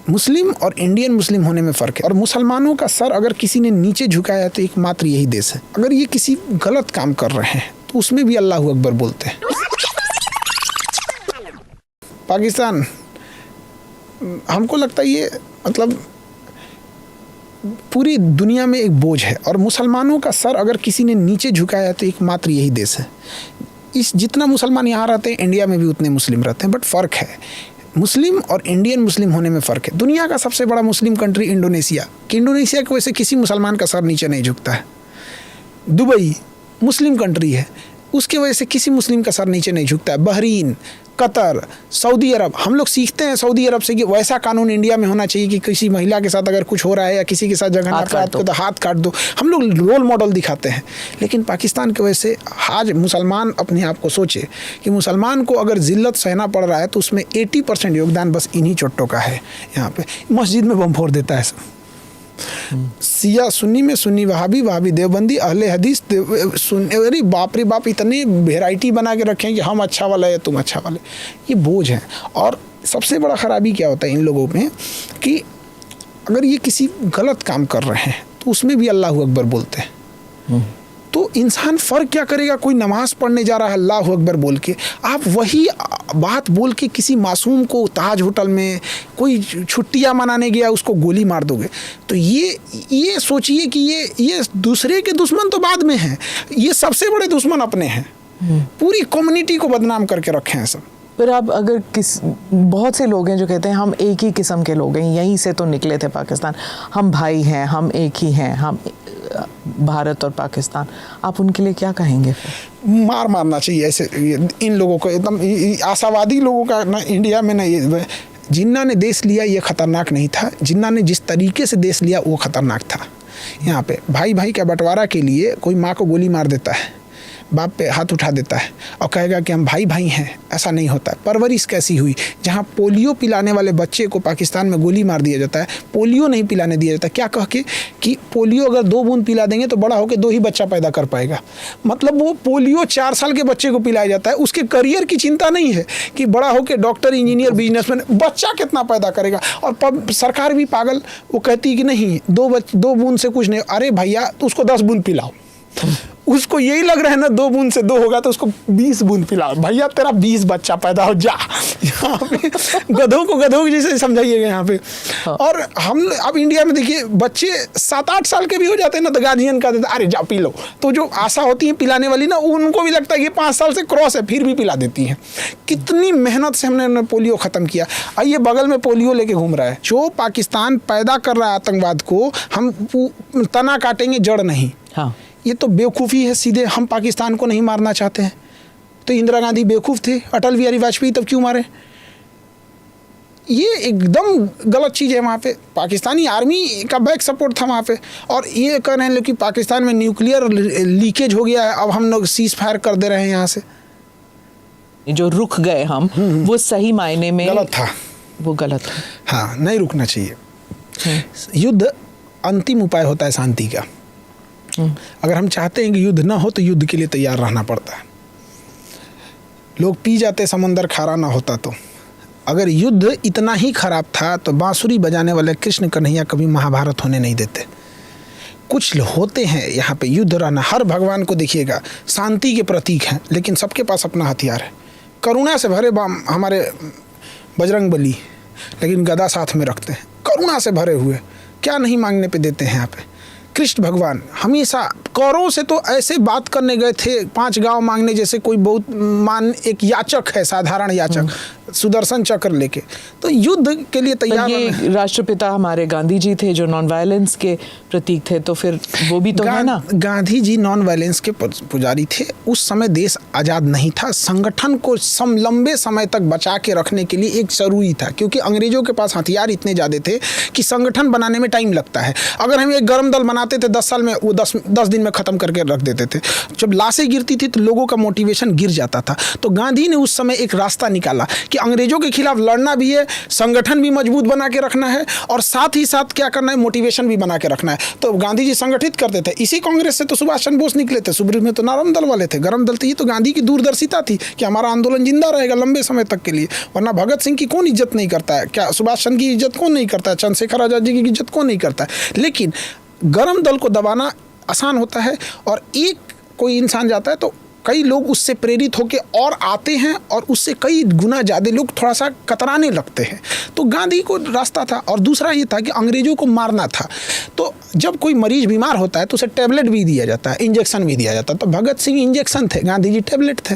मुस्लिम और Indian Muslim होने में फ़र्क है। और मुसलमानों का सर अगर किसी ने नीचे झुकाया है तो एकमात्र यही देश है। अगर ये किसी गलत काम कर रहे हैं तो उसमें भी अल्लाहू अकबर बोलते हैं। पाकिस्तान, हमको लगता है ये मतलब पूरी दुनिया में एक बोझ है। और मुसलमानों का सर अगर किसी ने नीचे झुकाया है तो एकमात्र यही देश है। इस जितना मुसलमान यहाँ रहते हैं इंडिया में भी उतने मुस्लिम रहते हैं, बट फ़र्क है, मुस्लिम और इंडियन मुस्लिम होने में फ़र्क है। दुनिया का सबसे बड़ा मुस्लिम कंट्री इंडोनेशिया, कि इंडोनेशिया की वजह से किसी मुसलमान का सर नीचे नहीं झुकता है। दुबई मुस्लिम कंट्री है, उसकी वजह से किसी मुस्लिम का सर नीचे नहीं झुकता है। बहरीन, कतर, सऊदी अरब, हम लोग सीखते हैं सऊदी अरब से कि वैसा कानून इंडिया में होना चाहिए कि किसी महिला के साथ अगर कुछ हो रहा है या किसी के साथ जगह तो हाथ काट दो। हम लोग रोल मॉडल दिखाते हैं। लेकिन पाकिस्तान की वजह से आज मुसलमान अपने आप को सोचे कि मुसलमान को अगर जिल्लत सहना पड़ रहा है तो उसमें 80% योगदान बस इन्हीं चोट्टों का है। यहाँ पे मस्जिद में बम फोड़ देता है सब, सिया सुन्नी में सुन्नी वहाबी, वहाबी देवबंदी, अहले हदीस अरे बाप रे बाप, इतने वेराइटी बना के रखें कि हम अच्छा वाला है तुम अच्छा वाले। ये बोझ है। और सबसे बड़ा ख़राबी क्या होता है इन लोगों में कि अगर ये किसी गलत काम कर रहे हैं तो उसमें भी अल्लाहू अकबर बोलते हैं। तो इंसान फ़र्क क्या करेगा? कोई नमाज़ पढ़ने जा रहा है अल्लाहू अकबर बोल के, आप वही बात बोल के किसी मासूम को ताज होटल में कोई छुट्टियां मनाने गया उसको गोली मार दोगे। तो ये सोचिए कि ये दूसरे के दुश्मन तो बाद में हैं, ये सबसे बड़े दुश्मन अपने हैं। पूरी कम्युनिटी को बदनाम करके रखे हैं सब। पर अब अगर बहुत से लोग हैं जो कहते हैं हम एक ही किस्म के लोग हैं, यहीं से तो निकले थे पाकिस्तान, हम भाई हैं, हम एक ही हैं, हम भारत और पाकिस्तान, आप उनके लिए क्या कहेंगे? मारना चाहिए ऐसे इन लोगों को, एकदम आशावादी लोगों का ना इंडिया में ना। ये जिन्ना ने देश लिया ये ख़तरनाक नहीं था, जिन्ना ने जिस तरीके से देश लिया वो ख़तरनाक था। यहाँ पे भाई भाई का बंटवारा के लिए कोई माँ को गोली मार देता है, बाप पे हाथ उठा देता है और कहेगा कि हम भाई भाई हैं, ऐसा नहीं होता है। परवरिश कैसी हुई, जहाँ पोलियो पिलाने वाले बच्चे को पाकिस्तान में गोली मार दिया जाता है, पोलियो नहीं पिलाने दिया जाता, क्या कह के कि पोलियो अगर 2 बूंद पिला देंगे तो बड़ा होकर 2 ही बच्चा पैदा कर पाएगा। मतलब वो पोलियो 4 साल के बच्चे को पिलाया जाता है, उसके करियर की चिंता नहीं है कि बड़ा होकर डॉक्टर, इंजीनियर, बिजनेसमैन, बच्चा कितना पैदा करेगा। और सरकार भी पागल, वो कहती है कि नहीं 2 बूंद से कुछ नहीं। अरे भैया तो उसको 10 बूंद पिलाओ, उसको यही लग रहा है ना 2 बूंद से 2 होगा तो उसको 20 बूंद पिलाओ। भैया तेरा 20 बच्चा पैदा हो जा। यहाँ पे गधों को गधों की जैसे समझाइएगा यहाँ पे। और हम अब इंडिया में देखिए बच्चे 7-8 साल के भी हो जाते हैं ना तो गार्जियन का देता, अरे जा पी लो। तो जो आशा होती है पिलाने वाली ना, उनको भी लगता है कि 5 साल से क्रॉस है, फिर भी पिला देती है। कितनी मेहनत से हमने पोलियो ख़त्म किया। आइए बगल में पोलियो लेके घूम रहा है। जो पाकिस्तान पैदा कर रहा है आतंकवाद को, हम तना काटेंगे जड़ नहीं। हाँ, ये तो बेवकूफ़ी है सीधे। हम पाकिस्तान को नहीं मारना चाहते हैं तो इंदिरा गांधी बेवकूफ़ थे, अटल बिहारी वाजपेयी तब क्यों मारे? ये एकदम गलत चीज़ है। वहाँ पे पाकिस्तानी आर्मी का बैक सपोर्ट था वहाँ पे। और ये कह रहे हैं कि पाकिस्तान में न्यूक्लियर लीकेज हो गया है, अब हम लोग सीज़ फायर कर दे रहे हैं यहाँ से। जो रुक गए हम, वो सही मायने में गलत था, वो गलत था। हाँ, नहीं रुकना चाहिए। युद्ध अंतिम उपाय होता है शांति का। अगर हम चाहते हैं कि युद्ध ना हो तो युद्ध के लिए तैयार रहना पड़ता है। लोग पी जाते समंदर खारा ना होता तो। अगर युद्ध इतना ही खराब था तो बांसुरी बजाने वाले कृष्ण कन्हैया कभी महाभारत होने नहीं देते। कुछ होते हैं यहाँ पे युद्ध रहना। हर भगवान को देखिएगा शांति के प्रतीक हैं, लेकिन सबके पास अपना हथियार है। करुणा से भरे हमारे बजरंग बली, लेकिन गदा साथ में रखते हैं। करुणा से भरे हुए, क्या नहीं मांगने पे देते हैं यहाँ पे। कृष्ण भगवान हमेशा कौरवों से तो ऐसे बात करने गए थे 5 गांव मांगने, जैसे कोई बहुत एक याचक है, साधारण याचक, सुदर्शन चक्र लेके। तो युद्ध के लिए तैयार। ये राष्ट्रपिता हमारे गांधी जी थे जो नॉन वायलेंस के प्रतीक थे, तो फिर वो भी तो है ना। गांधी जी नॉन वायलेंस के पुजारी थे। उस समय देश आज़ाद नहीं था। संगठन को लंबे समय तक बचा के रखने के लिए एक जरूरी था, क्योंकि अंग्रेजों के पास हथियार इतने ज़्यादा थे कि संगठन बनाने में टाइम लगता है। अगर हम एक गर्म दल बनाते थे 10 साल में, वो 10 दिन में में ख़त्म करके रख देते थे। जब लाशें गिरती थी तो लोगों का मोटिवेशन गिर जाता था। तो गांधी ने उस समय एक रास्ता निकाला कि अंग्रेज़ों के खिलाफ लड़ना भी है, संगठन भी मजबूत बना के रखना है और साथ ही साथ क्या करना है, मोटिवेशन भी बना के रखना है। तो गांधी जी संगठित करते थे। इसी कांग्रेस से तो सुभाष चंद्र बोस निकले थे। सुब्रह में तो नरम दल वाले थे, गरम दल थे। ये तो गांधी की दूरदर्शिता थी कि हमारा आंदोलन जिंदा रहेगा लंबे समय तक के लिए। वरना भगत सिंह की कौन इज्जत नहीं करता है, क्या सुभाष चंद्र की इज्जत कौन नहीं करता है, चंद्रशेखर आज़ाद जी की इज्जत कौन नहीं करता है। लेकिन गरम दल को दबाना आसान होता है और एक कोई इंसान जाता है तो कई लोग उससे प्रेरित होकर और आते हैं और उससे कई गुना ज़्यादा लोग थोड़ा सा कतराने लगते हैं। तो गांधी को रास्ता था। और दूसरा ये था कि अंग्रेज़ों को मारना था। तो जब कोई मरीज बीमार होता है तो उसे टैबलेट भी दिया जाता है, इंजेक्शन भी दिया जाता है। तो भगत सिंह इंजेक्शन थे, गांधी जी टैबलेट थे।